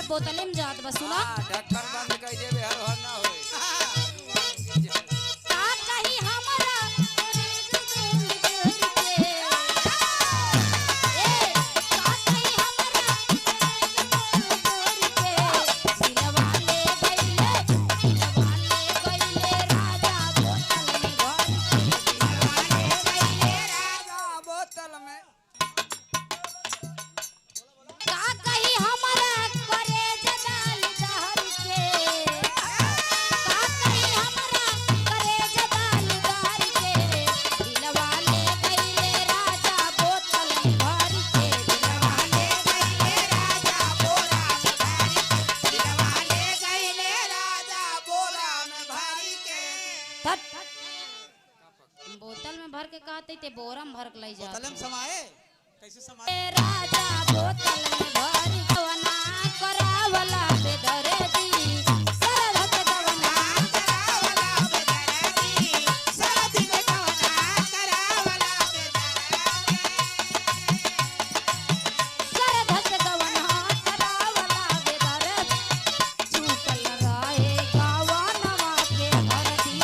बोतले में जात बस सुना ढक्कन बंद कर दे बेहर हो ना होए का कहीं हमरा बोतल में भर के कहते ते बोरा में भर के ले जा बोतल में समाए कैसे समाए राजा बोतल में भर कवना करावला बेदरे दी सरधत कवना करावला बेदरे दी सरधत कवना करावला सरधत कवना करावला बेदरे छूटल रहे गावनवा के हरदी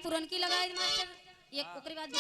पुरनकी लगाए मास्टर एक ओकरी बाद